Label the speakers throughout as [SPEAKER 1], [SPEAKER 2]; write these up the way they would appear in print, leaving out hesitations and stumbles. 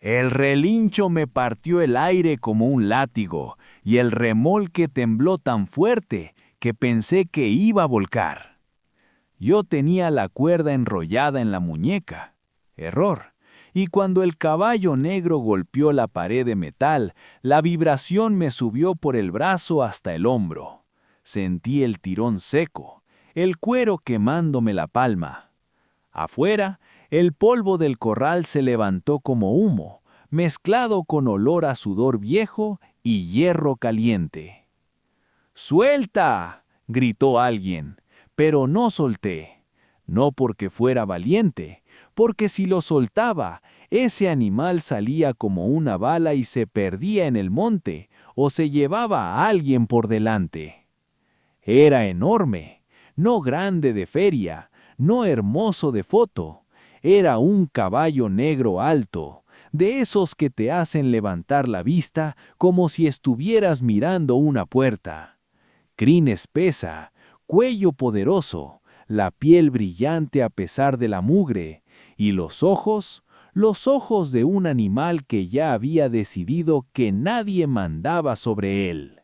[SPEAKER 1] El relincho me partió el aire como un látigo, y el remolque tembló tan fuerte que pensé que iba a volcar. Yo tenía la cuerda enrollada en la muñeca. Error. Y cuando el caballo negro golpeó la pared de metal, la vibración me subió por el brazo hasta el hombro. Sentí el tirón seco, el cuero quemándome la palma. Afuera, el polvo del corral se levantó como humo, mezclado con olor a sudor viejo y hierro caliente. ¡Suelta!, gritó alguien, pero no solté. No porque fuera valiente, porque si lo soltaba, ese animal salía como una bala y se perdía en el monte o se llevaba a alguien por delante. Era enorme, no grande de feria, no hermoso de foto. Era un caballo negro alto, de esos que te hacen levantar la vista como si estuvieras mirando una puerta. Crin espesa, cuello poderoso, la piel brillante a pesar de la mugre, y los ojos de un animal que ya había decidido que nadie mandaba sobre él.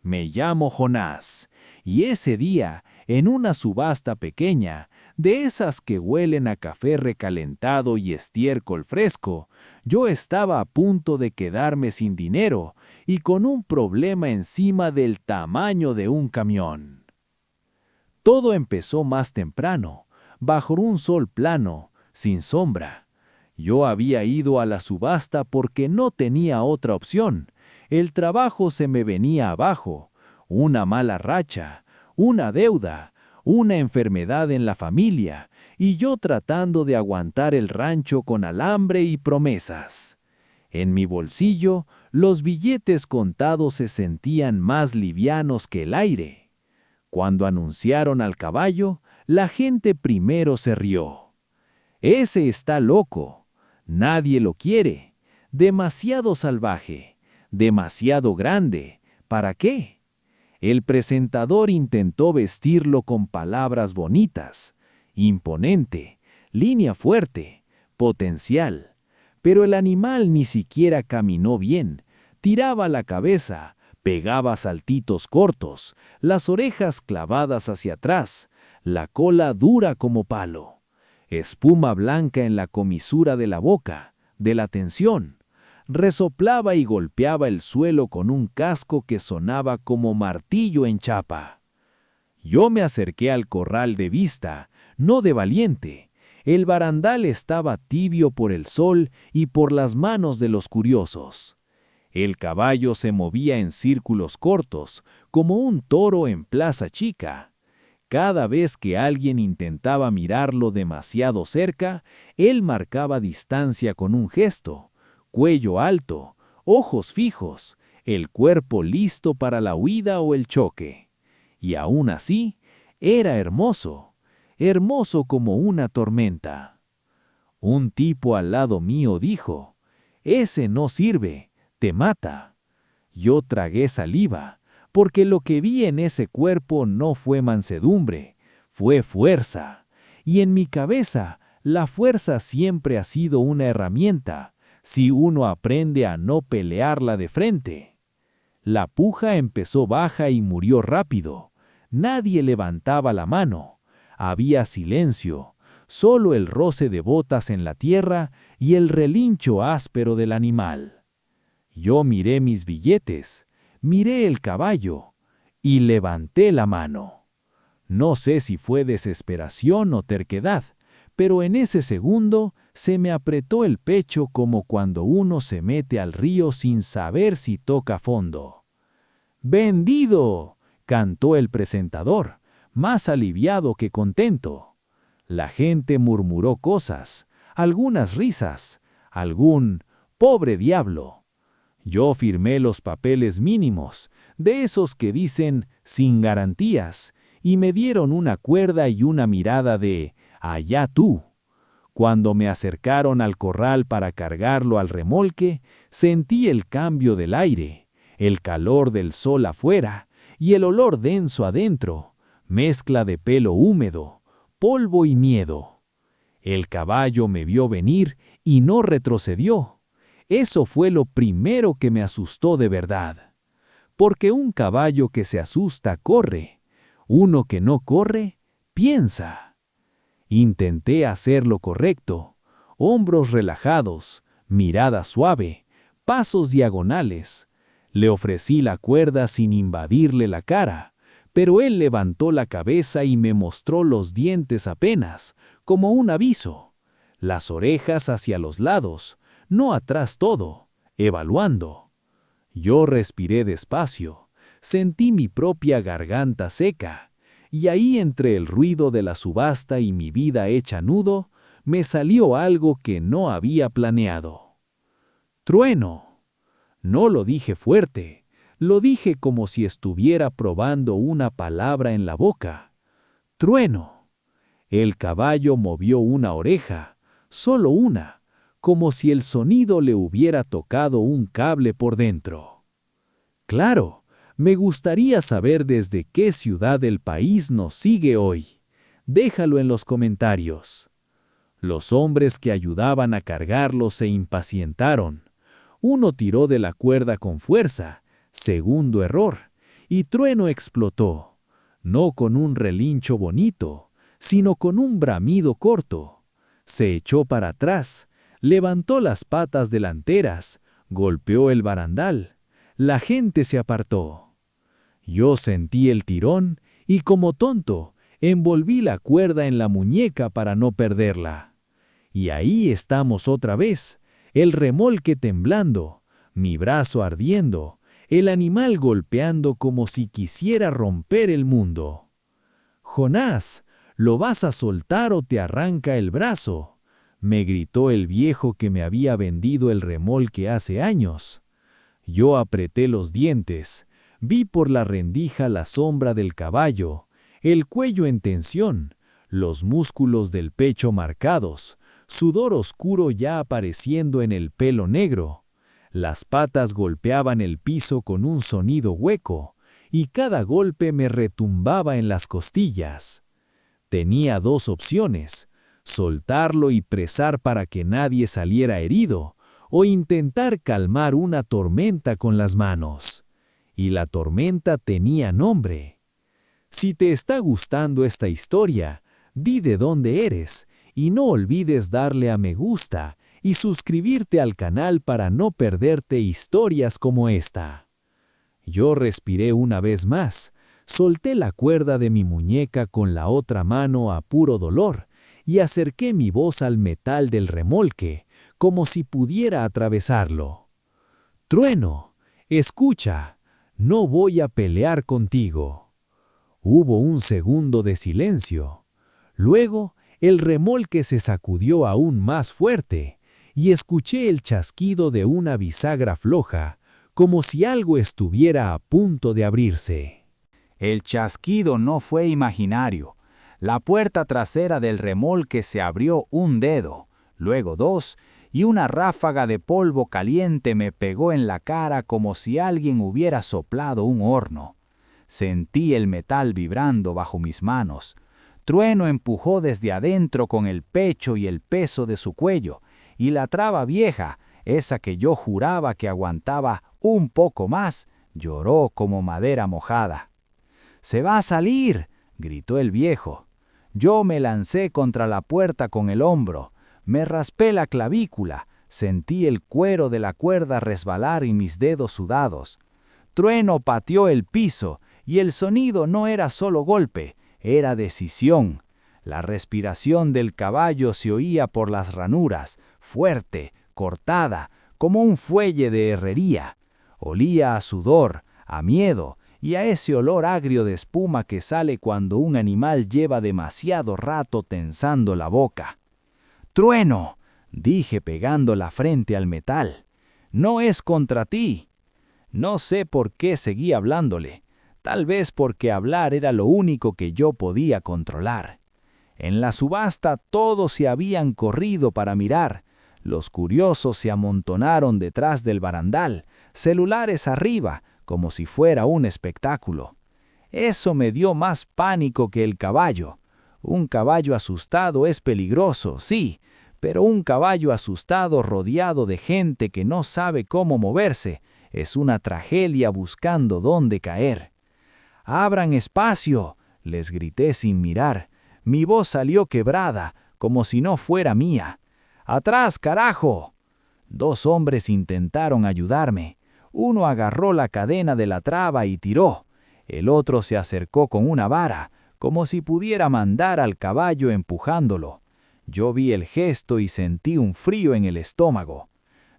[SPEAKER 1] Me llamo Jonás, y ese día, en una subasta pequeña, de esas que huelen a café recalentado y estiércol fresco, yo estaba a punto de quedarme sin dinero y con un problema encima del tamaño de un camión. Todo empezó más temprano, bajo un sol plano, sin sombra. Yo había ido a la subasta porque no tenía otra opción. El trabajo se me venía abajo, una mala racha, una deuda, una enfermedad en la familia, y yo tratando de aguantar el rancho con alambre y promesas. En mi bolsillo, los billetes contados se sentían más livianos que el aire. Cuando anunciaron al caballo, la gente primero se rió. Ese está loco, nadie lo quiere, demasiado salvaje, demasiado grande, ¿para qué? El presentador intentó vestirlo con palabras bonitas, imponente, línea fuerte, potencial, pero el animal ni siquiera caminó bien, tiraba la cabeza, pegaba saltitos cortos, las orejas clavadas hacia atrás, la cola dura como palo. Espuma blanca en la comisura de la boca, de la tensión. Resoplaba y golpeaba el suelo con un casco que sonaba como martillo en chapa. Yo me acerqué al corral de vista, no de valiente. El barandal estaba tibio por el sol y por las manos de los curiosos. El caballo se movía en círculos cortos, como un toro en plaza chica. Cada vez que alguien intentaba mirarlo demasiado cerca, él marcaba distancia con un gesto, cuello alto, ojos fijos, el cuerpo listo para la huida o el choque. Y aún así, era hermoso, hermoso como una tormenta. Un tipo al lado mío dijo, «Ese no sirve, te mata». Yo tragué saliva, porque lo que vi en ese cuerpo no fue mansedumbre, fue fuerza. Y en mi cabeza, la fuerza siempre ha sido una herramienta, si uno aprende a no pelearla de frente. La puja empezó baja y murió rápido. Nadie levantaba la mano. Había silencio, solo el roce de botas en la tierra y el relincho áspero del animal. Yo miré mis billetes, miré el caballo y levanté la mano. No sé si fue desesperación o terquedad, pero en ese segundo se me apretó el pecho como cuando uno se mete al río sin saber si toca fondo. «¡Vendido!», cantó el presentador, más aliviado que contento. La gente murmuró cosas, algunas risas, algún «pobre diablo». Yo firmé los papeles mínimos, de esos que dicen «sin garantías», y me dieron una cuerda y una mirada de «allá tú». Cuando me acercaron al corral para cargarlo al remolque, sentí el cambio del aire, el calor del sol afuera y el olor denso adentro, mezcla de pelo húmedo, polvo y miedo. El caballo me vio venir y no retrocedió. Eso fue lo primero que me asustó de verdad. Porque un caballo que se asusta corre, uno que no corre, piensa. Intenté hacer lo correcto, hombros relajados, mirada suave, pasos diagonales. Le ofrecí la cuerda sin invadirle la cara, pero él levantó la cabeza y me mostró los dientes apenas, como un aviso. Las orejas hacia los lados, no atrás todo, evaluando. Yo respiré despacio, sentí mi propia garganta seca, y ahí entre el ruido de la subasta y mi vida hecha nudo, me salió algo que no había planeado. Trueno. No lo dije fuerte, lo dije como si estuviera probando una palabra en la boca. Trueno. El caballo movió una oreja, solo una, como si el sonido le hubiera tocado un cable por dentro. Claro, me gustaría saber desde qué ciudad del país nos sigue hoy. Déjalo en los comentarios. Los hombres que ayudaban a cargarlo se impacientaron. Uno tiró de la cuerda con fuerza, segundo error, y Trueno explotó, no con un relincho bonito, sino con un bramido corto. Se echó para atrás, levantó las patas delanteras, golpeó el barandal. La gente se apartó. Yo sentí el tirón y como tonto, envolví la cuerda en la muñeca para no perderla. Y ahí estamos otra vez, el remolque temblando, mi brazo ardiendo, el animal golpeando como si quisiera romper el mundo. Jonás, ¿lo vas a soltar o te arranca el brazo?, me gritó el viejo que me había vendido el remolque hace años. Yo apreté los dientes, vi por la rendija la sombra del caballo, el cuello en tensión, los músculos del pecho marcados, sudor oscuro ya apareciendo en el pelo negro. Las patas golpeaban el piso con un sonido hueco, y cada golpe me retumbaba en las costillas. Tenía dos opciones: soltarlo y presar para que nadie saliera herido, o intentar calmar una tormenta con las manos. Y la tormenta tenía nombre. Si te está gustando esta historia, di de dónde eres, y no olvides darle a me gusta y suscribirte al canal para no perderte historias como esta. Yo respiré una vez más, solté la cuerda de mi muñeca con la otra mano a puro dolor y acerqué mi voz al metal del remolque, como si pudiera atravesarlo. Trueno, escucha, no voy a pelear contigo. Hubo un segundo de silencio. Luego, el remolque se sacudió aún más fuerte y escuché el chasquido de una bisagra floja, como si algo estuviera a punto de abrirse.
[SPEAKER 2] El chasquido no fue imaginario. La puerta trasera del remolque se abrió un dedo, luego dos, y una ráfaga de polvo caliente me pegó en la cara como si alguien hubiera soplado un horno. Sentí el metal vibrando bajo mis manos. Trueno empujó desde adentro con el pecho y el peso de su cuello, y la traba vieja, esa que yo juraba que aguantaba un poco más, lloró como madera mojada. «¡Se va a salir!», gritó el viejo. Yo me lancé contra la puerta con el hombro, me raspé la clavícula, sentí el cuero de la cuerda resbalar y mis dedos sudados. Trueno pateó el piso, y el sonido no era solo golpe, era decisión. La respiración del caballo se oía por las ranuras, fuerte, cortada, como un fuelle de herrería. Olía a sudor, a miedo y a ese olor agrio de espuma que sale cuando un animal lleva demasiado rato tensando la boca. «¡Trueno!», dije pegando la frente al metal. «No es contra ti». No sé por qué seguí hablándole. Tal vez porque hablar era lo único que yo podía controlar. En la subasta todos se habían corrido para mirar. Los curiosos se amontonaron detrás del barandal, celulares arriba, como si fuera un espectáculo. Eso me dio más pánico que el caballo. Un caballo asustado es peligroso, sí, Pero un caballo asustado rodeado de gente que no sabe cómo moverse es una tragedia buscando dónde caer. «¡Abran espacio!», les grité sin mirar. Mi voz salió quebrada, como si no fuera mía. «¡Atrás, carajo!». 2 hombres intentaron ayudarme. Uno agarró la cadena de la traba y tiró. El otro se acercó con una vara, como si pudiera mandar al caballo empujándolo. Yo vi el gesto y sentí un frío en el estómago.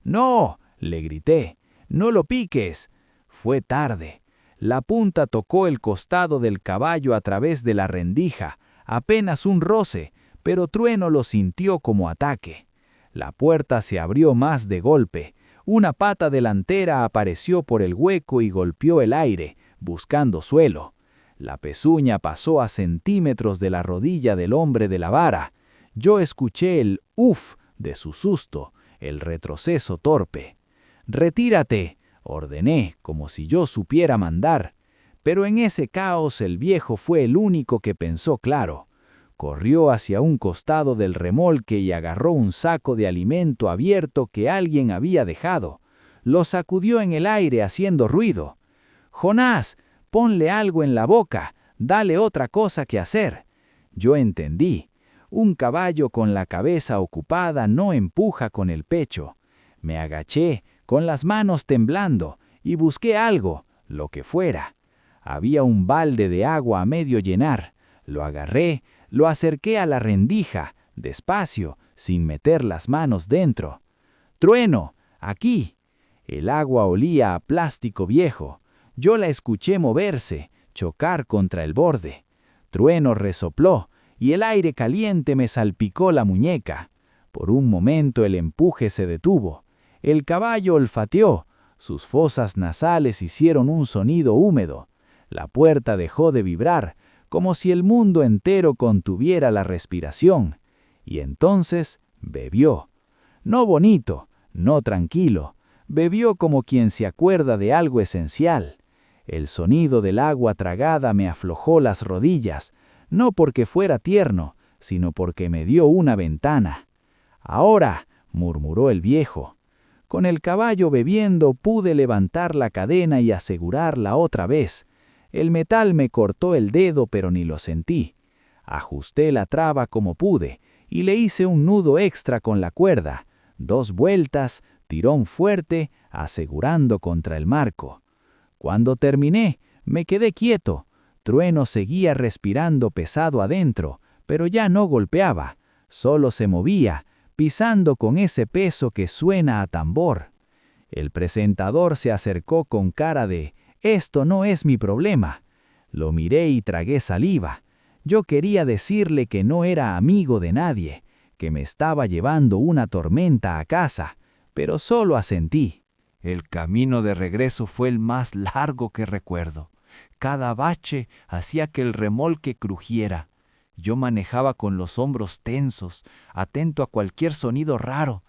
[SPEAKER 2] «¡No!», le grité. «¡No lo piques!». Fue tarde. La punta tocó el costado del caballo a través de la rendija, apenas un roce, pero Trueno lo sintió como ataque. La puerta se abrió más de golpe. Una pata delantera apareció por el hueco y golpeó el aire, buscando suelo. La pezuña pasó a centímetros de la rodilla del hombre de la vara. Yo escuché el «uf» de su susto, el retroceso torpe. «¡Retírate!», ordené, como si yo supiera mandar. Pero en ese caos el viejo fue el único que pensó claro. Corrió hacia un costado del remolque y agarró un saco de alimento abierto que alguien había dejado. Lo sacudió en el aire haciendo ruido. «Jonás, ponle algo en la boca, dale otra cosa que hacer». Yo entendí. Un caballo con la cabeza ocupada no empuja con el pecho. Me agaché, con las manos temblando, y busqué algo, lo que fuera. Había un balde de agua a medio llenar. Lo agarré, lo acerqué a la rendija, despacio, sin meter las manos dentro. «Trueno, aquí». El agua olía a plástico viejo. Yo la escuché moverse, chocar contra el borde. Trueno resopló, y el aire caliente me salpicó la muñeca. Por un momento el empuje se detuvo. El caballo olfateó. Sus fosas nasales hicieron un sonido húmedo. La puerta dejó de vibrar, como si el mundo entero contuviera la respiración. Y entonces bebió. No bonito, no tranquilo. Bebió como quien se acuerda de algo esencial. El sonido del agua tragada me aflojó las rodillas, no porque fuera tierno, sino porque me dio una ventana. «Ahora», murmuró el viejo. Con el caballo bebiendo pude levantar la cadena y asegurarla otra vez. El metal me cortó el dedo, pero ni lo sentí. Ajusté la traba como pude y le hice un nudo extra con la cuerda. 2 vueltas, tirón fuerte, asegurando contra el marco. Cuando terminé, me quedé quieto. Trueno seguía respirando pesado adentro, pero ya no golpeaba, solo se movía, pisando con ese peso que suena a tambor. El presentador se acercó con cara de «Esto no es mi problema». Lo miré y tragué saliva. Yo quería decirle que no era amigo de nadie, que me estaba llevando una tormenta a casa, pero solo asentí.
[SPEAKER 1] El camino de regreso fue el más largo que recuerdo. Cada bache hacía que el remolque crujiera. Yo manejaba con los hombros tensos, atento a cualquier sonido raro.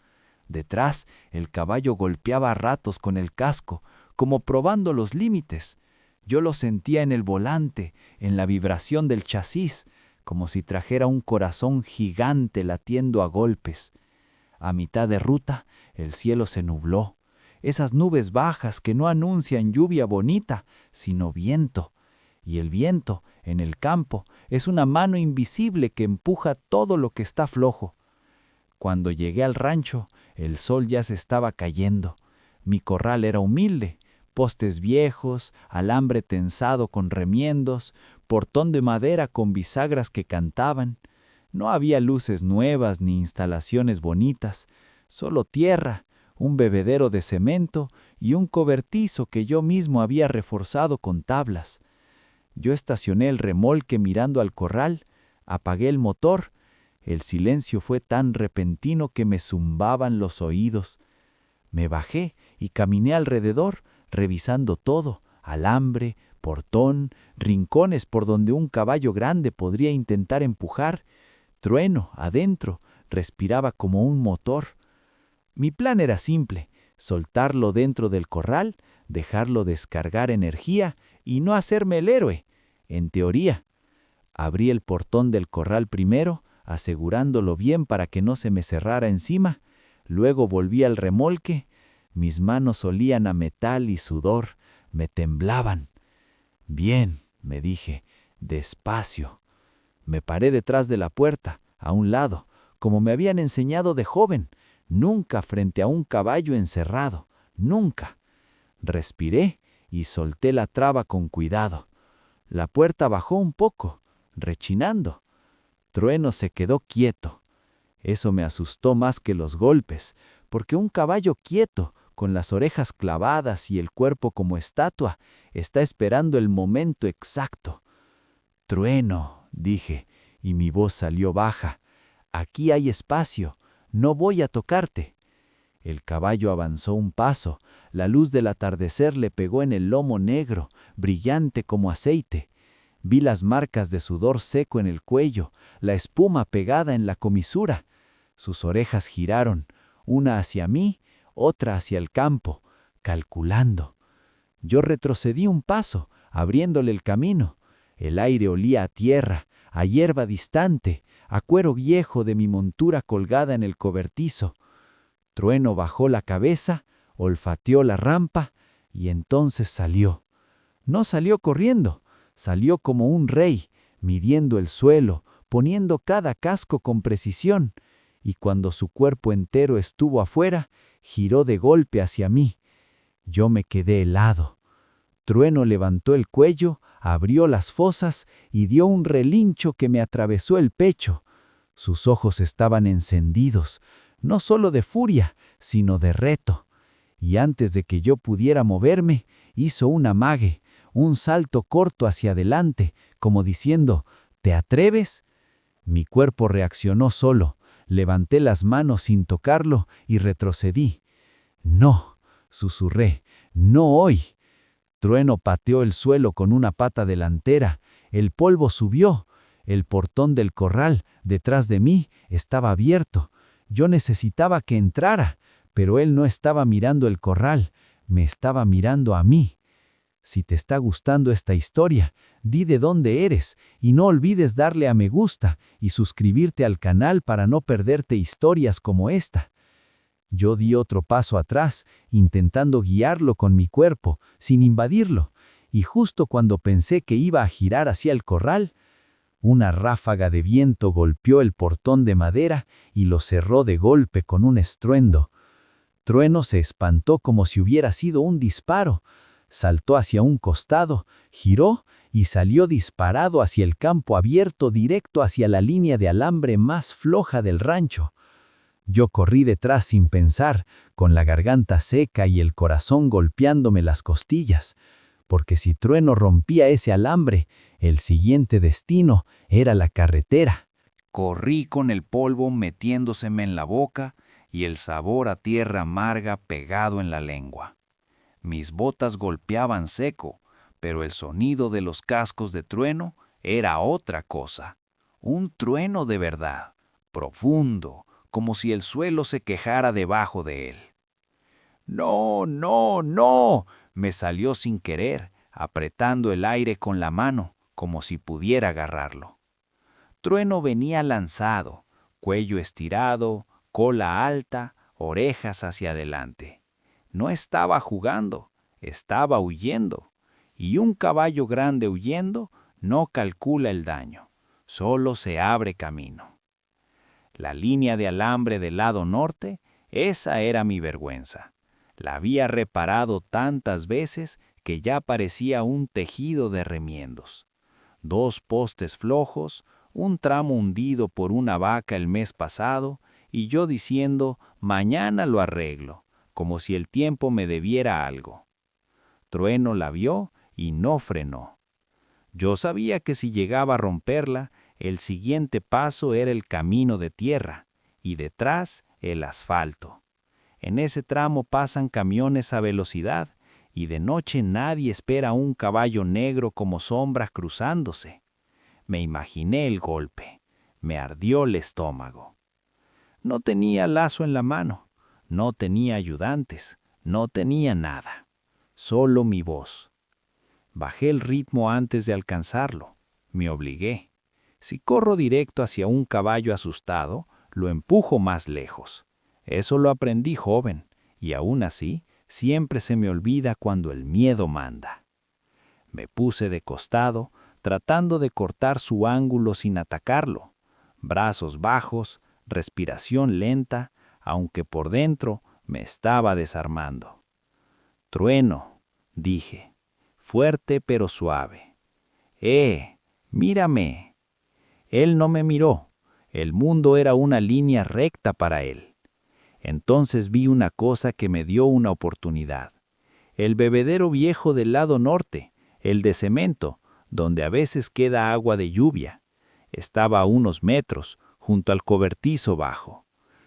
[SPEAKER 1] Detrás, el caballo golpeaba a ratos con el casco, como probando los límites. Yo lo sentía en el volante, en la vibración del chasis, como si trajera un corazón gigante latiendo a golpes. A mitad de ruta, el cielo se nubló. Esas nubes bajas que no anuncian lluvia bonita, sino viento. Y el viento, en el campo, es una mano invisible que empuja todo lo que está flojo. Cuando llegué al rancho, el sol ya se estaba cayendo. Mi corral era humilde, postes viejos, alambre tensado con remiendos, portón de madera con bisagras que cantaban. No había luces nuevas ni instalaciones bonitas, solo tierra, un bebedero de cemento y un cobertizo que yo mismo había reforzado con tablas. Yo estacioné el remolque mirando al corral, apagué el motor. El silencio fue tan repentino que me zumbaban los oídos. Me bajé y caminé alrededor, revisando todo, alambre, portón, rincones por donde un caballo grande podría intentar empujar. Trueno, adentro, respiraba como un motor. Mi plan era simple, soltarlo dentro del corral, dejarlo descargar energía y no hacerme el héroe, en teoría. Abrí el portón del corral primero, asegurándolo bien para que no se me cerrara encima. Luego volví al remolque. Mis manos olían a metal y sudor, me temblaban. Bien, me dije, despacio. Me paré detrás de la puerta, a un lado, como me habían enseñado de joven, nunca frente a un caballo encerrado, nunca. Respiré y solté la traba con cuidado. La puerta bajó un poco, rechinando. Trueno se quedó quieto. Eso me asustó más que los golpes, porque un caballo quieto, con las orejas clavadas y el cuerpo como estatua, está esperando el momento exacto. Trueno, dije, y mi voz salió baja. Aquí hay espacio, no voy a tocarte. El caballo avanzó un paso, la luz del atardecer le pegó en el lomo negro, brillante como aceite. Vi las marcas de sudor seco en el cuello, la espuma pegada en la comisura. Sus orejas giraron, una hacia mí, otra hacia el campo, calculando. Yo retrocedí un paso, abriéndole el camino. El aire olía a tierra, a hierba distante, a cuero viejo de mi montura colgada en el cobertizo. Trueno bajó la cabeza, olfateó la rampa y entonces salió. No salió corriendo, salió como un rey, midiendo el suelo, poniendo cada casco con precisión, y cuando su cuerpo entero estuvo afuera, giró de golpe hacia mí. Yo me quedé helado. Trueno levantó el cuello, abrió las fosas y dio un relincho que me atravesó el pecho. Sus ojos estaban encendidos, no solo de furia, sino de reto. Y antes de que yo pudiera moverme, hizo un amague, un salto corto hacia adelante, como diciendo, ¿te atreves? Mi cuerpo reaccionó solo, levanté las manos sin tocarlo y retrocedí. No, susurré, no hoy. Trueno pateó el suelo con una pata delantera, el polvo subió, el portón del corral, detrás de mí, estaba abierto. Yo necesitaba que entrara, pero él no estaba mirando el corral, me estaba mirando a mí. Si te está gustando esta historia, di de dónde eres y no olvides darle a me gusta y suscribirte al canal para no perderte historias como esta. Yo di otro paso atrás, intentando guiarlo con mi cuerpo, sin invadirlo, y justo cuando pensé que iba a girar hacia el corral, una ráfaga de viento golpeó el portón de madera y lo cerró de golpe con un estruendo. Trueno se espantó como si hubiera sido un disparo. Saltó hacia un costado, giró y salió disparado hacia el campo abierto directo hacia la línea de alambre más floja del rancho. Yo corrí detrás sin pensar, con la garganta seca y el corazón golpeándome las costillas, porque si Trueno rompía ese alambre, el siguiente destino era la carretera.
[SPEAKER 3] Corrí con el polvo metiéndoseme en la boca y el sabor a tierra amarga pegado en la lengua. Mis botas golpeaban seco, pero el sonido de los cascos de Trueno era otra cosa. Un trueno de verdad, profundo, como si el suelo se quejara debajo de él. «No, no, no», me salió sin querer, apretando el aire con la mano, como si pudiera agarrarlo. Trueno venía lanzado, cuello estirado, cola alta, orejas hacia adelante. No estaba jugando, estaba huyendo. Y un caballo grande huyendo no calcula el daño, solo se abre camino. La línea de alambre del lado norte, esa era mi vergüenza. La había reparado tantas veces que ya parecía un tejido de remiendos. 2 postes flojos, un tramo hundido por una vaca el mes pasado, y yo diciendo, mañana lo arreglo, como si el tiempo me debiera algo. Trueno la vio y no frenó. Yo sabía que si llegaba a romperla, el siguiente paso era el camino de tierra, y detrás el asfalto. En ese tramo pasan camiones a velocidad, y de noche nadie espera a un caballo negro como sombra cruzándose. Me imaginé el golpe. Me ardió el estómago. No tenía lazo en la mano, no tenía ayudantes, no tenía nada. Solo mi voz. Bajé el ritmo antes de alcanzarlo. Me obligué. Si corro directo hacia un caballo asustado, lo empujo más lejos. Eso lo aprendí joven, y aún así, siempre se me olvida cuando el miedo manda. Me puse de costado, tratando de cortar su ángulo sin atacarlo. Brazos bajos, respiración lenta, aunque por dentro me estaba desarmando. Trueno, dije, fuerte pero suave. Mírame. Él no me miró. El mundo era una línea recta para él. Entonces vi una cosa que me dio una oportunidad. El bebedero viejo del lado norte, el de cemento, donde a veces queda agua de lluvia. Estaba a unos metros, junto al cobertizo bajo.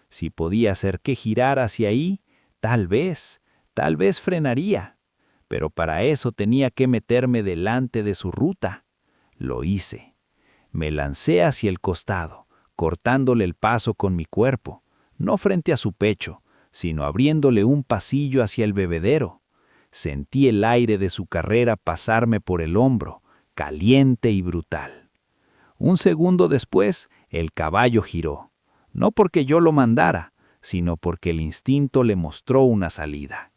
[SPEAKER 3] Si podía hacer que girara hacia ahí, tal vez frenaría. Pero para eso tenía que meterme delante de su ruta. Lo hice. Me lancé hacia el costado, cortándole el paso con mi cuerpo, no frente a su pecho, sino abriéndole un pasillo hacia el bebedero. Sentí el aire de su carrera pasarme por el hombro, caliente y brutal. Un segundo después, el caballo giró, no porque yo lo mandara, sino porque el instinto le mostró una salida.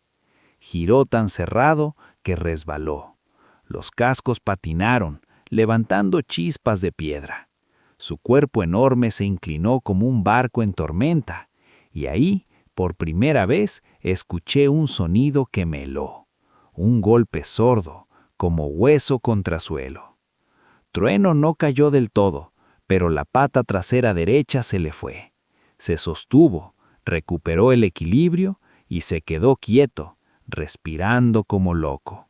[SPEAKER 3] Giró tan cerrado que resbaló. Los cascos patinaron, levantando chispas de piedra. Su cuerpo enorme se inclinó como un barco en tormenta, y ahí, por primera vez, escuché un sonido que me heló, un golpe sordo, como hueso contra suelo. Trueno no cayó del todo, pero la pata trasera derecha se le fue. Se sostuvo, recuperó el equilibrio y se quedó quieto, respirando como loco.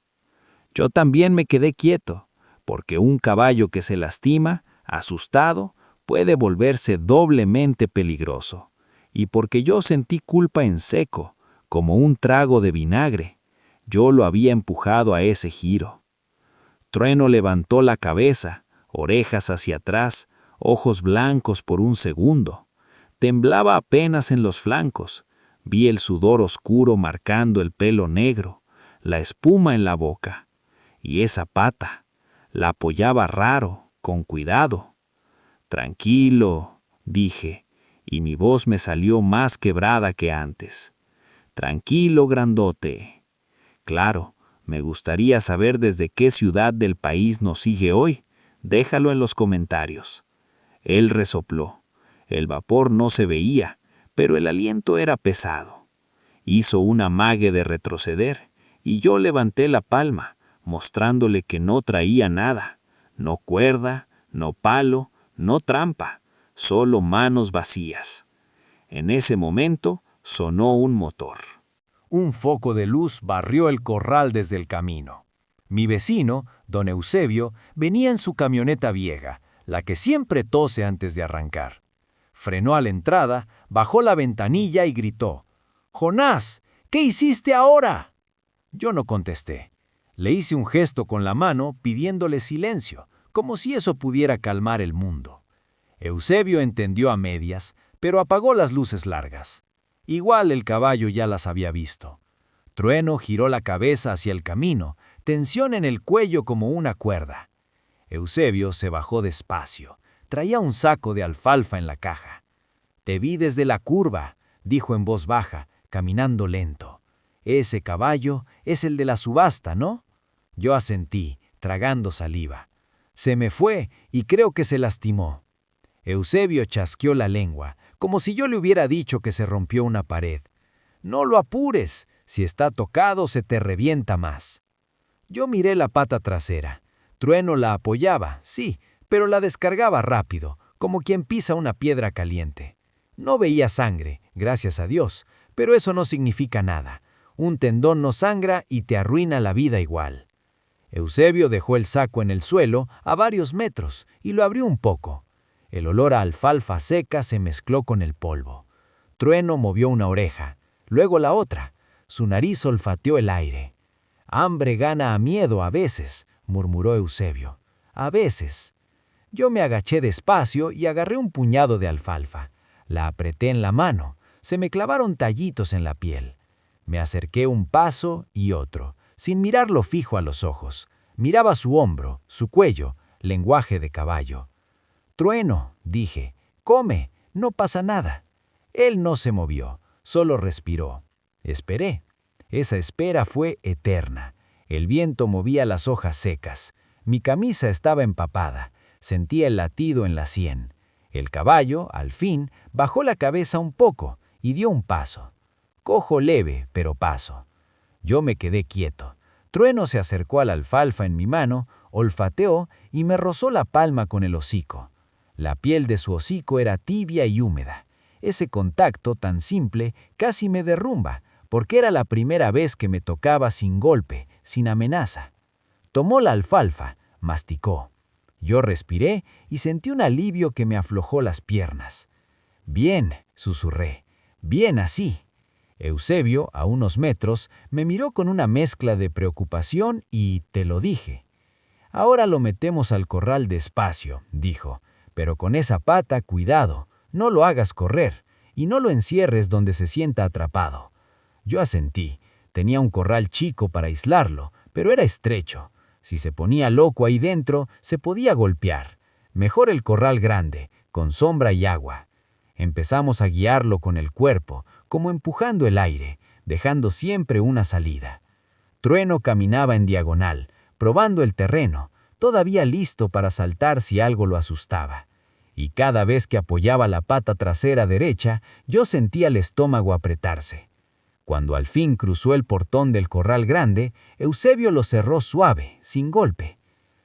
[SPEAKER 3] Yo también me quedé quieto, porque un caballo que se lastima, asustado, puede volverse doblemente peligroso, y porque yo sentí culpa en seco, como un trago de vinagre. Yo lo había empujado a ese giro. Trueno levantó la cabeza, orejas hacia atrás, ojos blancos por un segundo. Temblaba apenas en los flancos. Vi el sudor oscuro marcando el pelo negro, la espuma en la boca. Y esa pata, la apoyaba raro, con cuidado. Tranquilo, dije, y mi voz me salió más quebrada que antes. Tranquilo, grandote. Claro, me gustaría saber desde qué ciudad del país nos sigue hoy. Déjalo en los comentarios. Él resopló. El vapor no se veía, pero el aliento era pesado. Hizo un amague de retroceder, y yo levanté la palma, mostrándole que no traía nada. No cuerda, no palo, no trampa, solo manos vacías. En ese momento sonó un motor.
[SPEAKER 1] Un foco de luz barrió el corral desde el camino. Mi vecino, don Eusebio, venía en su camioneta vieja, la que siempre tose antes de arrancar. Frenó a la entrada, bajó la ventanilla y gritó: «¡Jonás! ¿Qué hiciste ahora?». Yo no contesté. Le hice un gesto con la mano pidiéndole silencio, como si eso pudiera calmar el mundo. Eusebio entendió a medias, pero apagó las luces largas. Igual el caballo ya las había visto. Trueno giró la cabeza hacia el camino, tensión en el cuello como una cuerda. Eusebio se bajó despacio. Traía un saco de alfalfa en la caja. «Te vi desde la curva», dijo en voz baja, caminando lento. «Ese caballo es el de la subasta, ¿no?». Yo asentí, tragando saliva. Se me fue y creo que se lastimó. Eusebio chasqueó la lengua, como si yo le hubiera dicho que se rompió una pared. «No lo apures, si está tocado se te revienta más». Yo miré la pata trasera. Trueno la apoyaba, sí, pero la descargaba rápido, como quien pisa una piedra caliente. No veía sangre, gracias a Dios, pero eso no significa nada. Un tendón no sangra y te arruina la vida igual. Eusebio dejó el saco en el suelo a varios metros y lo abrió un poco. El olor a alfalfa seca se mezcló con el polvo. Trueno movió una oreja, luego la otra. Su nariz olfateó el aire. «Hambre gana a miedo a veces», murmuró Eusebio. «A veces». Yo me agaché despacio y agarré un puñado de alfalfa. La apreté en la mano. Se me clavaron tallitos en la piel. Me acerqué un paso y otro, sin mirarlo fijo a los ojos. Miraba su hombro, su cuello, lenguaje de caballo.
[SPEAKER 2] Trueno, dije, come, no pasa nada. Él no se movió, solo respiró. Esperé. Esa espera fue eterna. El viento movía las hojas secas. Mi camisa estaba empapada. Sentía el latido en la sien. El caballo, al fin, bajó la cabeza un poco y dio un paso. Cojo leve, pero paso. Yo me quedé quieto. Trueno se acercó a la alfalfa en mi mano, olfateó y me rozó la palma con el hocico. La piel de su hocico era tibia y húmeda. Ese contacto tan simple casi me derrumba, porque era la primera vez que me tocaba sin golpe, sin amenaza. Tomó la alfalfa, masticó. Yo respiré y sentí un alivio que me aflojó las piernas. Bien, susurré, bien así. Eusebio, a unos metros, me miró con una mezcla de preocupación y te lo dije. Ahora lo metemos al corral despacio, dijo, pero con esa pata cuidado, no lo hagas correr y no lo encierres donde se sienta atrapado. Yo asentí. Tenía un corral chico para aislarlo, pero era estrecho. Si se ponía loco ahí dentro, se podía golpear. Mejor el corral grande, con sombra y agua. Empezamos a guiarlo con el cuerpo, como empujando el aire, dejando siempre una salida. Trueno caminaba en diagonal, probando el terreno, todavía listo para saltar si algo lo asustaba. Y cada vez que apoyaba la pata trasera derecha, yo sentía el estómago apretarse. Cuando al fin cruzó el portón del corral grande, Eusebio lo cerró suave, sin golpe.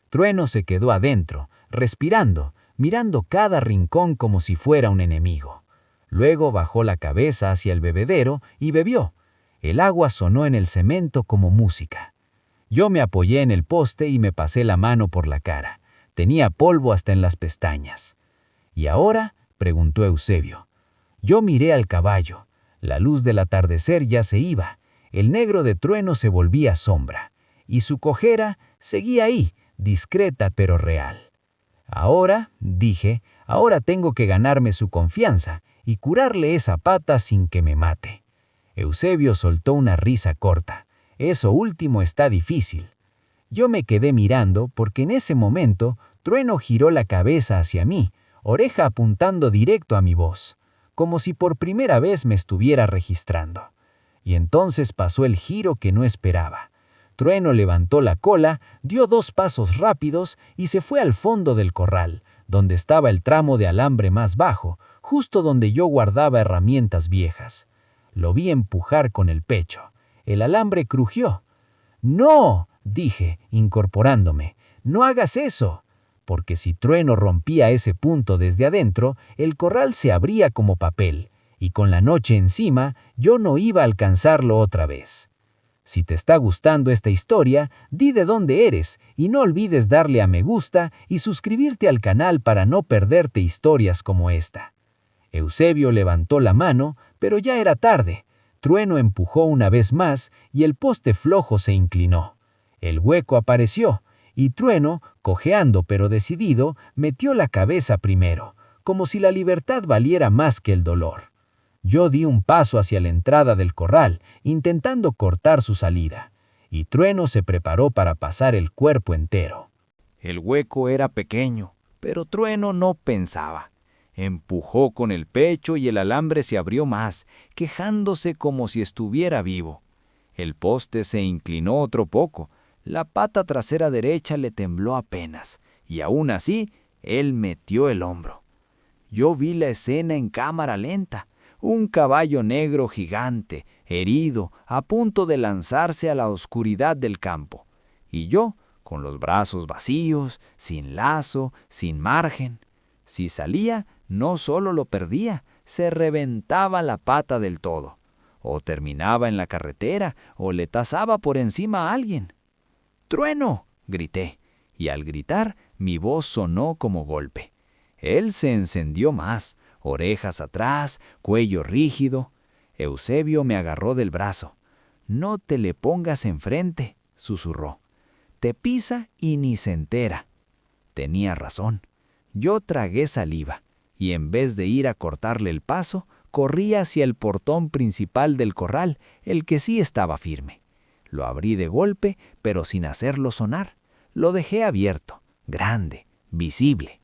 [SPEAKER 2] Trueno se quedó adentro, respirando, mirando cada rincón como si fuera un enemigo. Luego bajó la cabeza hacia el bebedero y bebió. El agua sonó en el cemento como música. Yo me apoyé en el poste y me pasé la mano por la cara. Tenía polvo hasta en las pestañas. ¿Y ahora?, preguntó Eusebio. Yo miré al caballo. La luz del atardecer ya se iba. El negro de Trueno se volvía sombra. Y su cojera seguía ahí, discreta pero real. Ahora, dije, ahora tengo que ganarme su confianza y curarle esa pata sin que me mate. Eusebio soltó una risa corta. Eso último está difícil. Yo me quedé mirando porque en ese momento Trueno giró la cabeza hacia mí, oreja apuntando directo a mi voz, como si por primera vez me estuviera registrando. Y entonces pasó el giro que no esperaba. Trueno levantó la cola, dio 2 pasos rápidos y se fue al fondo del corral, donde estaba el tramo de alambre más bajo, justo donde yo guardaba herramientas viejas. Lo vi empujar con el pecho. El alambre crujió. «¡No!», dije, incorporándome. «¡No hagas eso!», porque si Trueno rompía ese punto desde adentro, el corral se abría como papel, y con la noche encima, yo no iba a alcanzarlo otra vez. Si te está gustando esta historia, di de dónde eres, y no olvides darle a me gusta y suscribirte al canal para no perderte historias como esta. Eusebio levantó la mano, pero ya era tarde. Trueno empujó una vez más, y el poste flojo se inclinó. El hueco apareció, y Trueno, cojeando pero decidido, metió la cabeza primero, como si la libertad valiera más que el dolor. Yo di un paso hacia la entrada del corral, intentando cortar su salida, y Trueno se preparó para pasar el cuerpo entero. El hueco era pequeño, pero Trueno no pensaba. Empujó con el pecho y el alambre se abrió más, quejándose como si estuviera vivo. El poste se inclinó otro poco. La pata trasera derecha le tembló apenas, y aún así, él metió el hombro. Yo vi la escena en cámara lenta. Un caballo negro gigante, herido, a punto de lanzarse a la oscuridad del campo. Y yo, con los brazos vacíos, sin lazo, sin margen. Si salía, no solo lo perdía, se reventaba la pata del todo. O terminaba en la carretera, o le tasaba por encima a alguien. «¡Trueno!», grité, y al gritar, mi voz sonó como golpe. Él se encendió más, orejas atrás, cuello rígido. Eusebio me agarró del brazo. «No te le pongas enfrente», susurró. «Te pisa y ni se entera». Tenía razón. Yo tragué saliva, y en vez de ir a cortarle el paso, corrí hacia el portón principal del corral, el que sí estaba firme. Lo abrí de golpe, pero sin hacerlo sonar. Lo dejé abierto, grande, visible.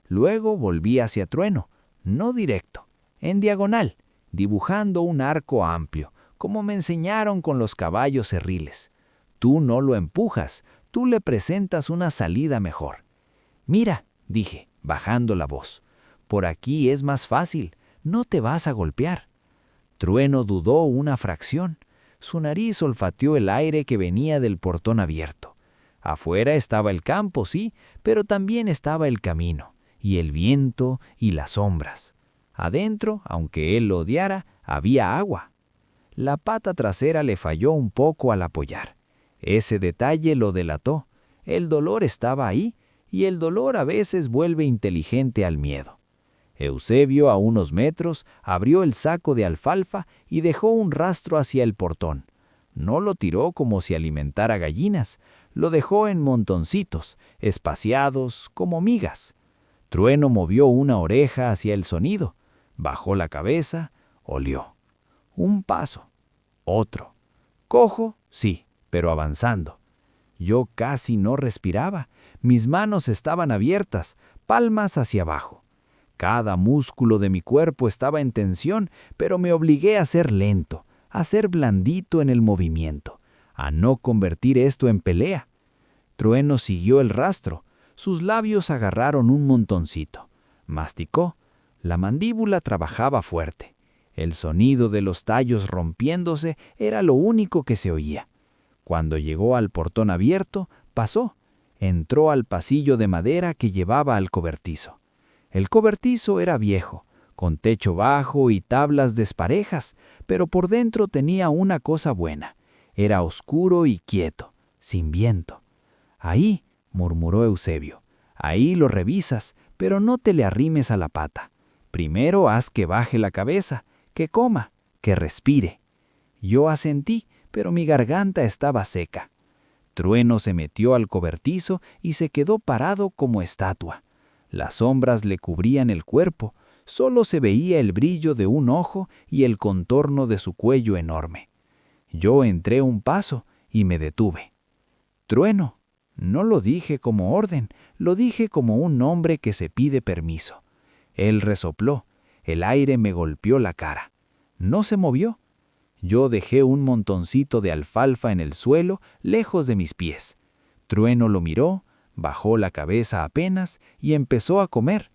[SPEAKER 2] Luego volví hacia Trueno, no directo, en diagonal, dibujando un arco amplio, como me enseñaron con los caballos cerriles. Tú no lo empujas, tú le presentas una salida mejor. Mira, dije, bajando la voz, por aquí es más fácil, no te vas a golpear. Trueno dudó una fracción. Su nariz olfateó el aire que venía del portón abierto. Afuera estaba el campo, sí, pero también estaba el camino, y el viento y las sombras. Adentro, aunque él lo odiara, había agua. La pata trasera le falló un poco al apoyar. Ese detalle lo delató. El dolor estaba ahí, y el dolor a veces vuelve inteligente al miedo. Eusebio, a unos metros, abrió el saco de alfalfa y dejó un rastro hacia el portón. No lo tiró como si alimentara gallinas, lo dejó en montoncitos, espaciados, como migas. Trueno movió una oreja hacia el sonido, bajó la cabeza, olió. Un paso, otro. Cojo, sí, pero avanzando. Yo casi no respiraba, mis manos estaban abiertas, palmas hacia abajo. Cada músculo de mi cuerpo estaba en tensión, pero me obligué a ser lento, a ser blandito en el movimiento, a no convertir esto en pelea. Trueno siguió el rastro, sus labios agarraron un montoncito. Masticó, la mandíbula trabajaba fuerte. El sonido de los tallos rompiéndose era lo único que se oía. Cuando llegó al portón abierto, pasó, entró al pasillo de madera que llevaba al cobertizo. El cobertizo era viejo, con techo bajo y tablas desparejas, pero por dentro tenía una cosa buena. Era oscuro y quieto, sin viento. Ahí, murmuró Eusebio, ahí lo revisas, pero no te le arrimes a la pata. Primero haz que baje la cabeza, que coma, que respire. Yo asentí, pero mi garganta estaba seca. Trueno se metió al cobertizo y se quedó parado como estatua. Las sombras le cubrían el cuerpo, solo se veía el brillo de un ojo y el contorno de su cuello enorme. Yo entré un paso y me detuve. Trueno, no lo dije como orden, lo dije como un hombre que se pide permiso. Él resopló, el aire me golpeó la cara. No se movió. Yo dejé un montoncito de alfalfa en el suelo, lejos de mis pies. Trueno lo miró, bajó la cabeza apenas y empezó a comer.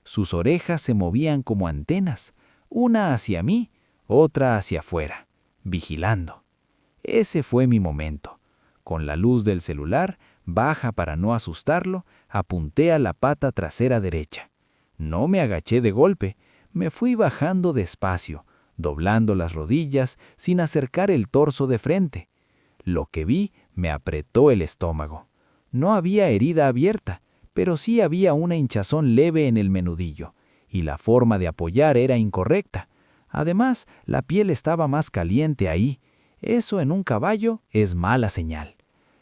[SPEAKER 2] Sus orejas se movían como antenas, una hacia mí, otra hacia afuera, vigilando. Ese fue mi momento. Con la luz del celular, baja para no asustarlo, apunté a la pata trasera derecha. No me agaché de golpe, me fui bajando despacio, doblando las rodillas sin acercar el torso de frente. Lo que vi me apretó el estómago. No había herida abierta, pero sí había una hinchazón leve en el menudillo, y la forma de apoyar era incorrecta. Además, la piel estaba más caliente ahí. Eso en un caballo es mala señal.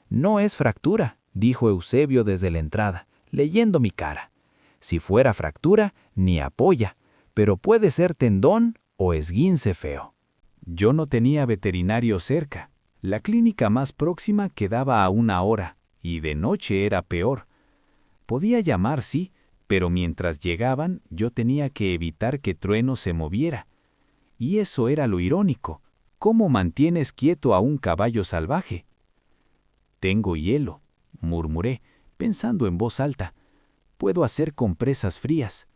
[SPEAKER 2] No es fractura, dijo Eusebio desde la entrada, leyendo mi cara. Si fuera fractura, ni apoya, pero puede ser tendón o esguince feo.
[SPEAKER 1] Yo no tenía veterinario cerca. La clínica más próxima quedaba a 1 hora, y de noche era peor. Podía llamar, sí, pero mientras llegaban yo tenía que evitar que Trueno se moviera. Y eso era lo irónico. ¿Cómo mantienes quieto a un caballo salvaje? Tengo hielo, murmuré, pensando en voz alta. Puedo hacer compresas frías.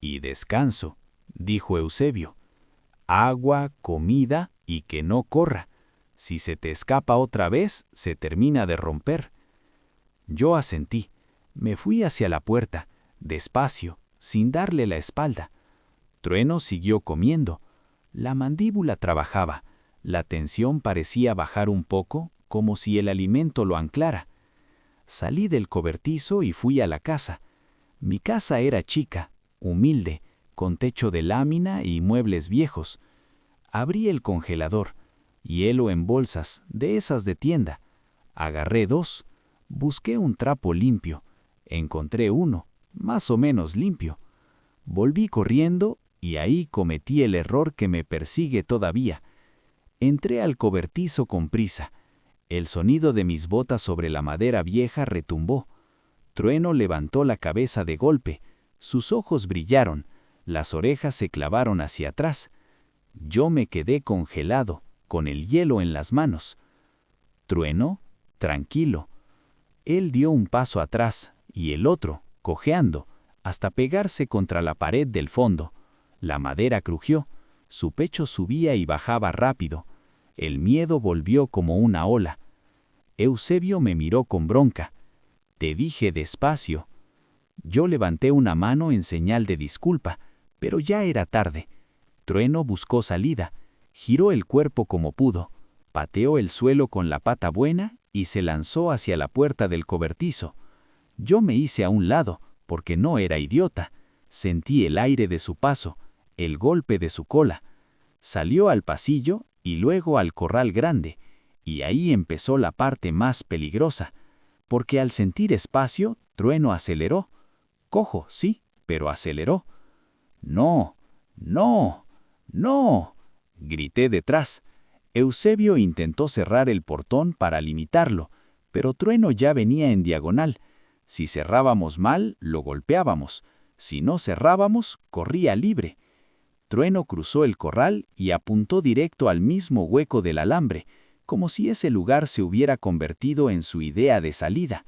[SPEAKER 1] Y descanso, dijo Eusebio. Agua, comida y que no corra. Si se te escapa otra vez, se termina de romper. Yo asentí. Me fui hacia la puerta, despacio, sin darle la espalda. Trueno siguió comiendo. La mandíbula trabajaba. La tensión parecía bajar un poco, como si el alimento lo anclara. Salí del cobertizo y fui a la casa. Mi casa era chica, humilde, con techo de lámina y muebles viejos. Abrí el congelador. Hielo en bolsas, de esas de tienda. Agarré 2. Busqué un trapo limpio. Encontré uno, más o menos limpio. Volví corriendo y ahí cometí el error que me persigue todavía. Entré al cobertizo con prisa. El sonido de mis botas sobre la madera vieja retumbó. Trueno levantó la cabeza de golpe. Sus ojos brillaron, las orejas se clavaron hacia atrás. Yo me quedé congelado, con el hielo en las manos. Trueno, tranquilo. Él dio un paso atrás, y el otro, cojeando, hasta pegarse contra la pared del fondo. La madera crujió, su pecho subía y bajaba rápido. El miedo volvió como una ola. Eusebio me miró con bronca. Te dije despacio. Yo levanté una mano en señal de disculpa, pero ya era tarde. Trueno buscó salida, giró el cuerpo como pudo, pateó el suelo con la pata buena y se lanzó hacia la puerta del cobertizo. Yo me hice a un lado, porque no era idiota. Sentí el aire de su paso, el golpe de su cola. Salió al pasillo y luego al corral grande, y ahí empezó la parte más peligrosa, porque al sentir espacio, Trueno aceleró. Cojo, sí, pero aceleró. No, no, no, grité detrás. Eusebio intentó cerrar el portón para limitarlo, pero Trueno ya venía en diagonal. Si cerrábamos mal, lo golpeábamos. Si no cerrábamos, corría libre. Trueno cruzó el corral y apuntó directo al mismo hueco del alambre, como si ese lugar se hubiera convertido en su idea de salida.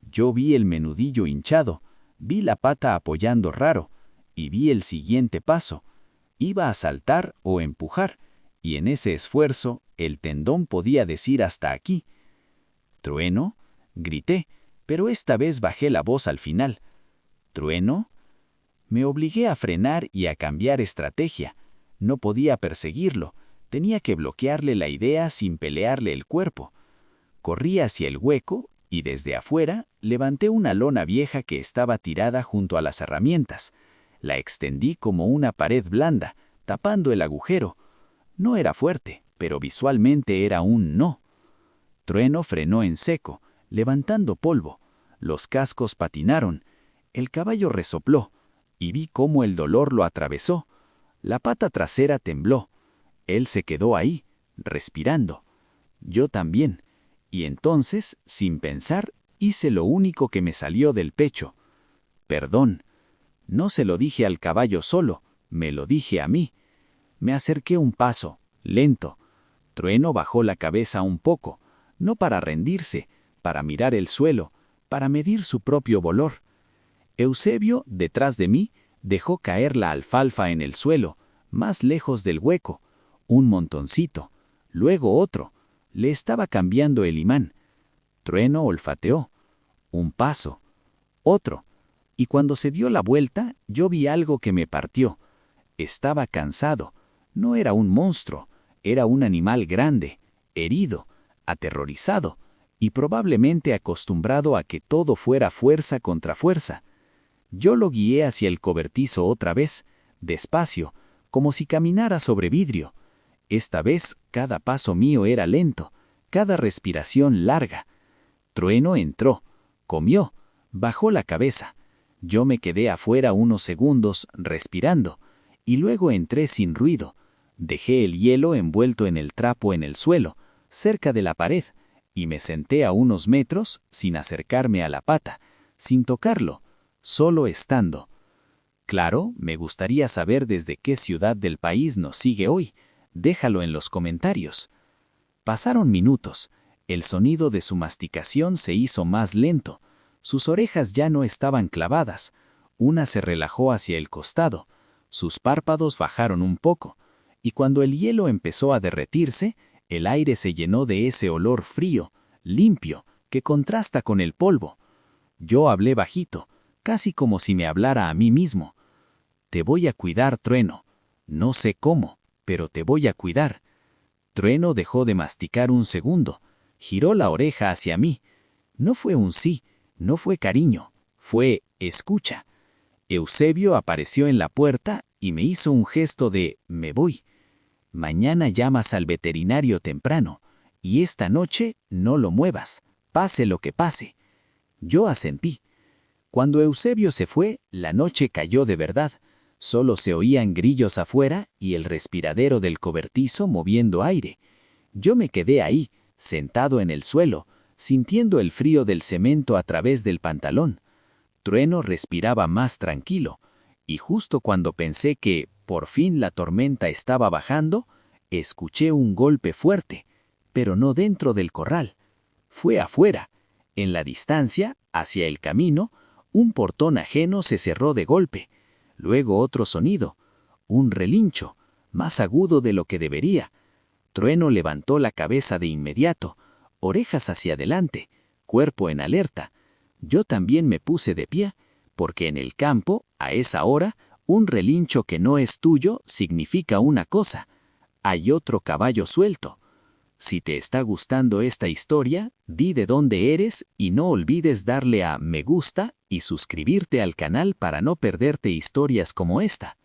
[SPEAKER 1] Yo vi el menudillo hinchado, vi la pata apoyando raro, y vi el siguiente paso. Iba a saltar o empujar, y en ese esfuerzo el tendón podía decir hasta aquí. «¿Trueno?», grité, pero esta vez bajé la voz al final. «¿Trueno?». Me obligué a frenar y a cambiar estrategia. No podía perseguirlo, tenía que bloquearle la idea sin pelearle el cuerpo. Corrí hacia el hueco y desde afuera levanté una lona vieja que estaba tirada junto a las herramientas. La extendí como una pared blanda, tapando el agujero. No era fuerte, pero visualmente era un no. Trueno frenó en seco, levantando polvo. Los cascos patinaron. El caballo resopló, y vi cómo el dolor lo atravesó. La pata trasera tembló. Él se quedó ahí, respirando. Yo también. Y entonces, sin pensar, hice lo único que me salió del pecho. Perdón. No se lo dije al caballo solo, me lo dije a mí. Me acerqué un paso, lento. Trueno bajó la cabeza un poco, no para rendirse, para mirar el suelo, para medir su propio dolor. Eusebio, detrás de mí, dejó caer la alfalfa en el suelo, más lejos del hueco. Un montoncito, luego otro. Le estaba cambiando el imán. Trueno olfateó. Un paso. Otro. Y cuando se dio la vuelta, yo vi algo que me partió. Estaba cansado. No era un monstruo. Era un animal grande, herido, aterrorizado, y probablemente acostumbrado a que todo fuera fuerza contra fuerza. Yo lo guié hacia el cobertizo otra vez, despacio, como si caminara sobre vidrio. Esta vez, cada paso mío era lento, cada respiración larga. Trueno entró, comió, bajó la cabeza. Yo me quedé afuera unos segundos, respirando, y luego entré sin ruido. Dejé el hielo envuelto en el trapo en el suelo, cerca de la pared, y me senté a unos metros, sin acercarme a la pata, sin tocarlo, solo estando. Claro, me gustaría saber desde qué ciudad del país nos sigue hoy. Déjalo en los comentarios. Pasaron minutos. El sonido de su masticación se hizo más lento. Sus orejas ya no estaban clavadas. Una se relajó hacia el costado. Sus párpados bajaron un poco. Y cuando el hielo empezó a derretirse, el aire se llenó de ese olor frío, limpio, que contrasta con el polvo. Yo hablé bajito, casi como si me hablara a mí mismo. Te voy a cuidar, Trueno. No sé cómo, pero te voy a cuidar. Trueno dejó de masticar un segundo, giró la oreja hacia mí. No fue un sí, no fue cariño, fue escucha. Eusebio apareció en la puerta y me hizo un gesto de me voy. Mañana llamas al veterinario temprano, y esta noche no lo muevas, pase lo que pase. Yo asentí. Cuando Eusebio se fue, la noche cayó de verdad. Solo se oían grillos afuera y el respiradero del cobertizo moviendo aire. Yo me quedé ahí, sentado en el suelo, sintiendo el frío del cemento a través del pantalón. Trueno respiraba más tranquilo, y justo cuando pensé que, por fin, la tormenta estaba bajando, escuché un golpe fuerte, pero no dentro del corral. Fue afuera. En la distancia, hacia el camino, un portón ajeno se cerró de golpe. Luego otro sonido, un relincho, más agudo de lo que debería. Trueno levantó la cabeza de inmediato, orejas hacia adelante, cuerpo en alerta. Yo también me puse de pie, porque en el campo, a esa hora, un relincho que no es tuyo significa una cosa. Hay otro caballo suelto. Si te está gustando esta historia, di de dónde eres y no olvides darle a me gusta y suscribirte al canal para no perderte historias como esta.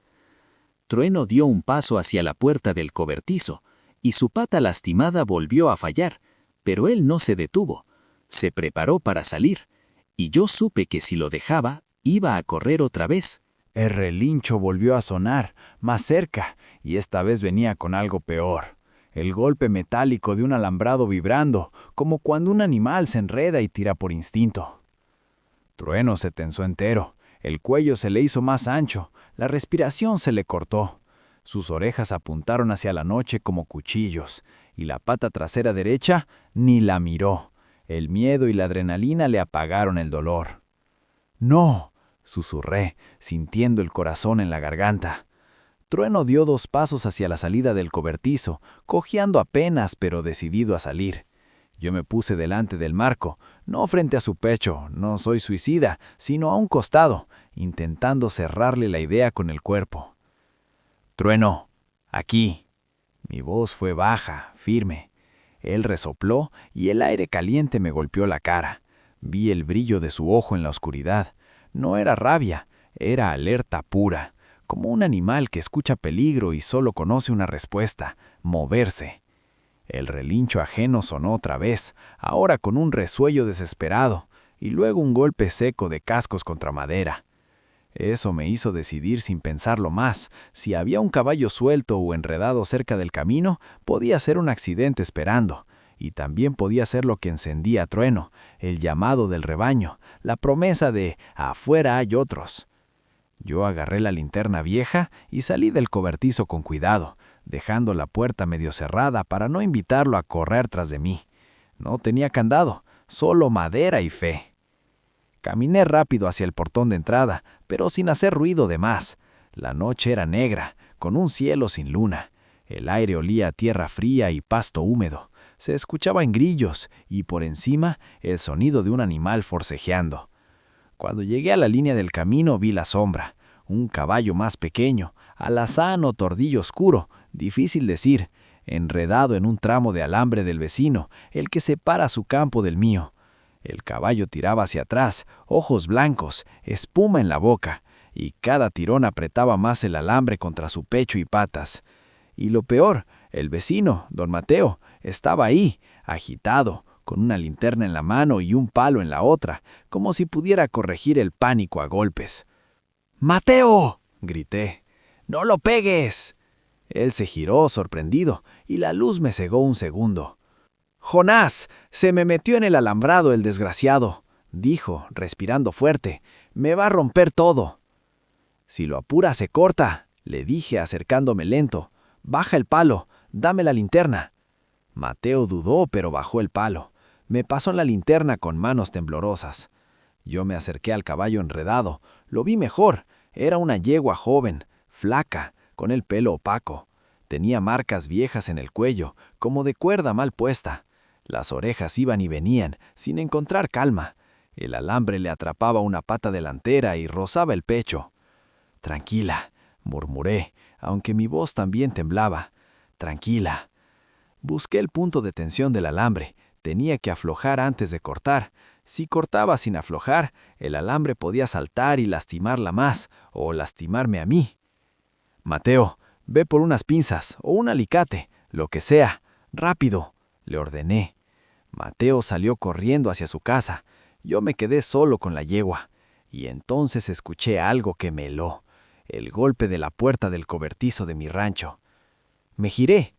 [SPEAKER 1] Trueno dio un paso hacia la puerta del cobertizo, y su pata lastimada volvió a fallar, pero él no se detuvo. Se preparó para salir, y yo supe que si lo dejaba, iba a correr otra vez.
[SPEAKER 2] El relincho volvió a sonar, más cerca, y esta vez venía con algo peor. El golpe metálico de un alambrado vibrando, como cuando un animal se enreda y tira por instinto. Trueno se tensó entero, el cuello se le hizo más ancho, la respiración se le cortó. Sus orejas apuntaron hacia la noche como cuchillos, y la pata trasera derecha ni la miró. El miedo y la adrenalina le apagaron el dolor. ¡No!, susurré, sintiendo el corazón en la garganta. Trueno dio 2 pasos hacia la salida del cobertizo, cojeando apenas pero decidido a salir. Yo me puse delante del marco, no frente a su pecho, no soy suicida, sino a un costado, intentando cerrarle la idea con el cuerpo. «Trueno, aquí». Mi voz fue baja, firme. Él resopló y el aire caliente me golpeó la cara. Vi el brillo de su ojo en la oscuridad. No era rabia, era alerta pura, como un animal que escucha peligro y solo conoce una respuesta: moverse. El relincho ajeno sonó otra vez, ahora con un resuello desesperado, y luego un golpe seco de cascos contra madera. Eso me hizo decidir sin pensarlo más. Si había un caballo suelto o enredado cerca del camino, podía ser un accidente esperando, y también podía ser lo que encendía Trueno, el llamado del rebaño, la promesa de «afuera hay otros». Yo agarré la linterna vieja y salí del cobertizo con cuidado, dejando la puerta medio cerrada para no invitarlo a correr tras de mí. No tenía candado, solo madera y fe. Caminé rápido hacia el portón de entrada, pero sin hacer ruido de más. La noche era negra, con un cielo sin luna. El aire olía a tierra fría y pasto húmedo. Se escuchaban grillos y por encima el sonido de un animal forcejeando. Cuando llegué a la línea del camino vi la sombra, un caballo más pequeño, alazán o tordillo oscuro, difícil decir, enredado en un tramo de alambre del vecino, el que separa su campo del mío. El caballo tiraba hacia atrás, ojos blancos, espuma en la boca, y cada tirón apretaba más el alambre contra su pecho y patas. Y lo peor, el vecino, don Mateo, estaba ahí, agitado, con una linterna en la mano y un palo en la otra, como si pudiera corregir el pánico a golpes. «¡Mateo!», grité. «¡No lo pegues!». Él se giró, sorprendido, y la luz me cegó un segundo. «Jonás, se me metió en el alambrado el desgraciado», dijo, respirando fuerte. «Me va a romper todo». «Si lo apura, se corta», le dije acercándome lento. «Baja el palo, dame la linterna». Mateo dudó, pero bajó el palo. Me pasó la linterna con manos temblorosas. Yo me acerqué al caballo enredado. Lo vi mejor. Era una yegua joven, flaca, con el pelo opaco. Tenía marcas viejas en el cuello, como de cuerda mal puesta. Las orejas iban y venían, sin encontrar calma. El alambre le atrapaba una pata delantera y rozaba el pecho. «Tranquila», murmuré, aunque mi voz también temblaba. «Tranquila». Busqué el punto de tensión del alambre. Tenía que aflojar antes de cortar. Si cortaba sin aflojar, el alambre podía saltar y lastimarla más, o lastimarme a mí. «Mateo, ve por unas pinzas o un alicate, lo que sea. Rápido», le ordené. Mateo salió corriendo hacia su casa. Yo me quedé solo con la yegua. Y entonces escuché algo que me heló. El golpe de la puerta del cobertizo de mi rancho. Me giré.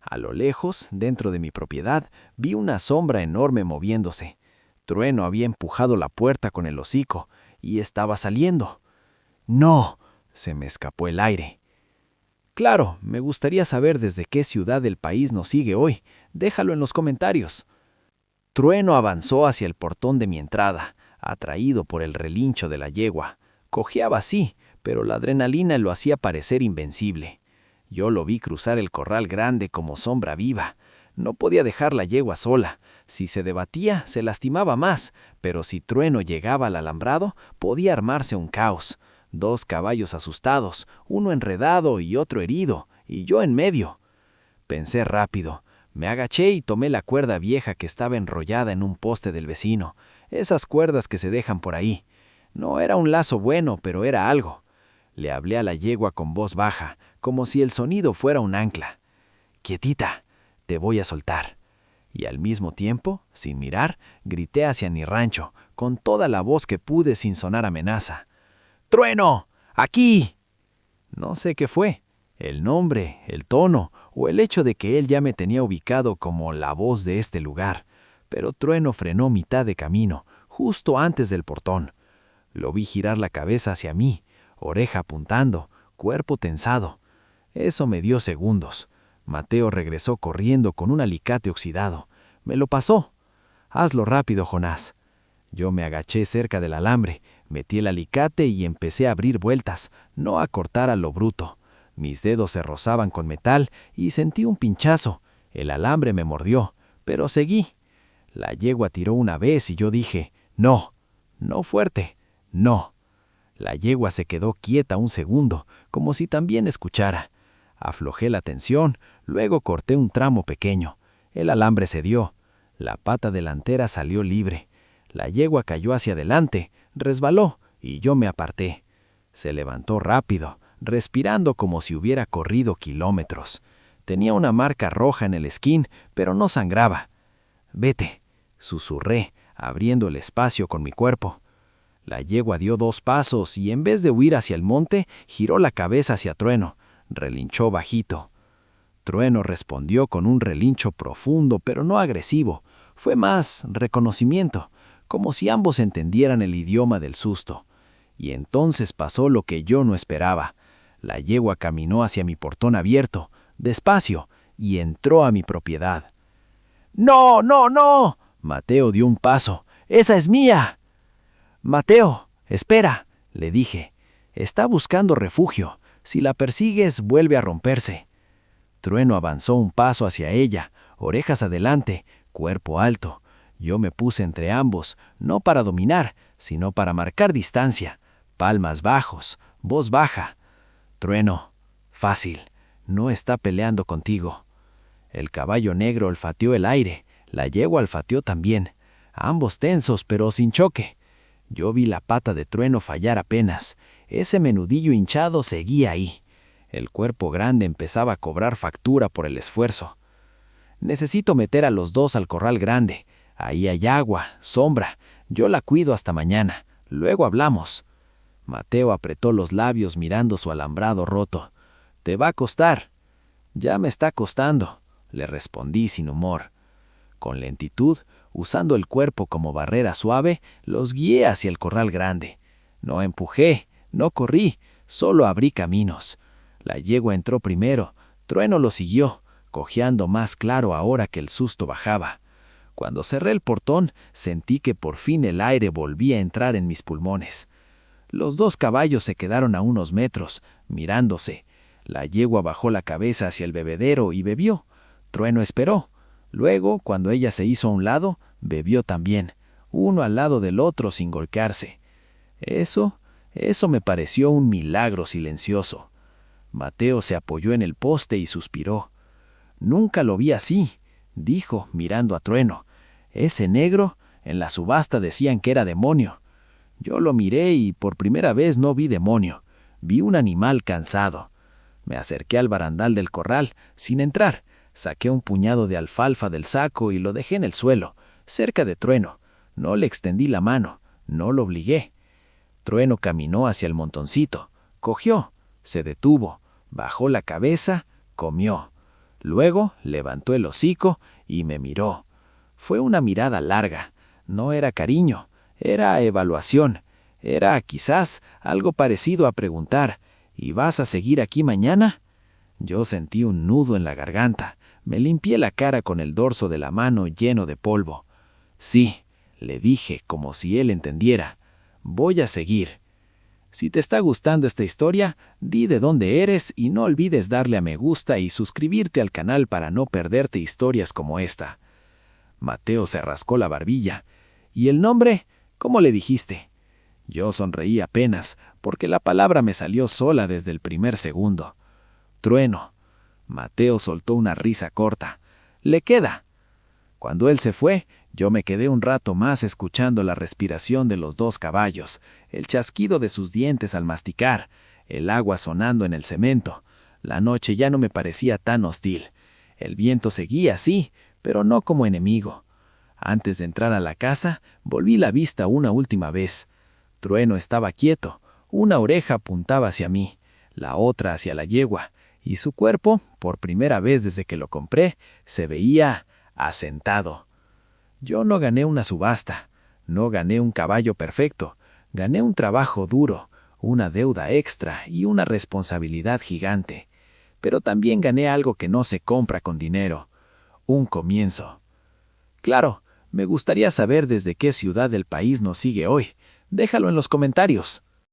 [SPEAKER 2] A lo lejos, dentro de mi propiedad, vi una sombra enorme moviéndose. Trueno había empujado la puerta con el hocico,
[SPEAKER 4] y estaba saliendo. ¡No! Se me escapó el aire. Claro, me gustaría saber desde qué ciudad del país nos sigue hoy. Déjalo en los comentarios. Trueno avanzó hacia el portón de mi entrada, atraído por el relincho de la yegua. Cojeaba sí, pero la adrenalina lo hacía parecer invencible. Yo lo vi cruzar el corral grande como sombra viva. No podía dejar la yegua sola. Si se debatía, se lastimaba más, pero si Trueno llegaba al alambrado, podía armarse un caos. 2 caballos asustados, uno enredado y otro herido, y yo en medio. Pensé rápido. Me agaché y tomé la cuerda vieja que estaba enrollada en un poste del vecino. Esas cuerdas que se dejan por ahí. No era un lazo bueno, pero era algo. Le hablé a la yegua con voz baja, como si el sonido fuera un ancla. «Quietita, te voy a soltar». Y al mismo tiempo, sin mirar, grité hacia mi rancho, con toda la voz que pude sin sonar amenaza. «¡Trueno! ¡Aquí!». No sé qué fue, el nombre, el tono, o el hecho de que él ya me tenía ubicado como la voz de este lugar, pero Trueno frenó mitad de camino, justo antes del portón. Lo vi girar la cabeza hacia mí, oreja apuntando, cuerpo tensado. Eso me dio segundos. Mateo regresó corriendo con un alicate oxidado. Me lo pasó. «Hazlo rápido, Jonás». Yo me agaché cerca del alambre, metí el alicate y empecé a abrir vueltas, no a cortar a lo bruto. Mis dedos se rozaban con metal y sentí un pinchazo. El alambre me mordió, pero seguí. La yegua tiró una vez y yo dije, «No, no fuerte, no». La yegua se quedó quieta un segundo, como si también escuchara. Aflojé la tensión, luego corté un tramo pequeño. El alambre cedió. La pata delantera salió libre. La yegua cayó hacia adelante, resbaló y yo me aparté. Se levantó rápido, respirando como si hubiera corrido kilómetros. Tenía una marca roja en el esquín, pero no sangraba. «Vete», susurré, abriendo el espacio con mi cuerpo. La yegua dio 2 pasos y en vez de huir hacia el monte, giró la cabeza hacia Trueno. Relinchó bajito. Trueno respondió con un relincho profundo, pero no agresivo. Fue más reconocimiento, como si ambos entendieran el idioma del susto. Y entonces pasó lo que yo no esperaba. La yegua caminó hacia mi portón abierto, despacio, y entró a mi propiedad. «¡No, no, no!». Mateo dio un paso. «¡Esa es mía!». «Mateo, espera», le dije. «Está buscando refugio. Si la persigues, vuelve a romperse». Trueno avanzó un paso hacia ella, orejas adelante, cuerpo alto. Yo me puse entre ambos, no para dominar, sino para marcar distancia. Palmas bajos, voz baja. «Trueno, fácil, no está peleando contigo». El caballo negro olfateó el aire, la yegua olfateó también. Ambos tensos, pero sin choque. Yo vi la pata de Trueno fallar apenas. Ese menudillo hinchado seguía ahí. El cuerpo grande empezaba a cobrar factura por el esfuerzo. «Necesito meter a los 2 al corral grande. Ahí hay agua, sombra. Yo la cuido hasta mañana. Luego hablamos». Mateo apretó los labios mirando su alambrado roto. «Te va a costar». «Ya me está costando», le respondí sin humor. Con lentitud, usando el cuerpo como barrera suave, los guié hacia el corral grande. No empujé, no corrí, solo abrí caminos. La yegua entró primero, Trueno lo siguió, cojeando más claro ahora que el susto bajaba. Cuando cerré el portón, sentí que por fin el aire volvía a entrar en mis pulmones. Los 2 caballos se quedaron a unos metros, mirándose. La yegua bajó la cabeza hacia el bebedero y bebió. Trueno esperó. Luego, cuando ella se hizo a un lado, bebió también, uno al lado del otro sin golpearse. Eso me pareció un milagro silencioso. Mateo se apoyó en el poste y suspiró. «Nunca lo vi así», dijo, mirando a Trueno. «Ese negro, en la subasta decían que era demonio». Yo lo miré y por primera vez no vi demonio. Vi un animal cansado. Me acerqué al barandal del corral, sin entrar. Saqué un puñado de alfalfa del saco y lo dejé en el suelo, cerca de Trueno. No le extendí la mano, no lo obligué. Trueno caminó hacia el montoncito, cogió, se detuvo, bajó la cabeza, comió. Luego levantó el hocico y me miró. Fue una mirada larga. No era cariño, era evaluación. Era, quizás, algo parecido a preguntar, ¿y vas a seguir aquí mañana? Yo sentí un nudo en la garganta. Me limpié la cara con el dorso de la mano lleno de polvo. Sí, le dije, como si él entendiera. Voy a seguir. Si te está gustando esta historia, di de dónde eres y no olvides darle a me gusta y suscribirte al canal para no perderte historias como esta. Mateo se rascó la barbilla. ¿Y el nombre? ¿Cómo le dijiste? Yo sonreí apenas, porque la palabra me salió sola desde el primer segundo. Trueno. Mateo soltó una risa corta. Le queda. Cuando él se fue, yo me quedé un rato más escuchando la respiración de los dos caballos, el chasquido de sus dientes al masticar, el agua sonando en el cemento. La noche ya no me parecía tan hostil. El viento seguía, sí, pero no como enemigo. Antes de entrar a la casa, volví la vista una última vez. Trueno estaba quieto, una oreja apuntaba hacia mí, la otra hacia la yegua, y su cuerpo, por primera vez desde que lo compré, se veía asentado. Yo no gané una subasta, no gané un caballo perfecto, gané un trabajo duro, una deuda extra y una responsabilidad gigante. Pero también gané algo que no se compra con dinero, un comienzo. Claro, me gustaría saber desde qué ciudad del país nos sigue hoy. Déjalo en los comentarios.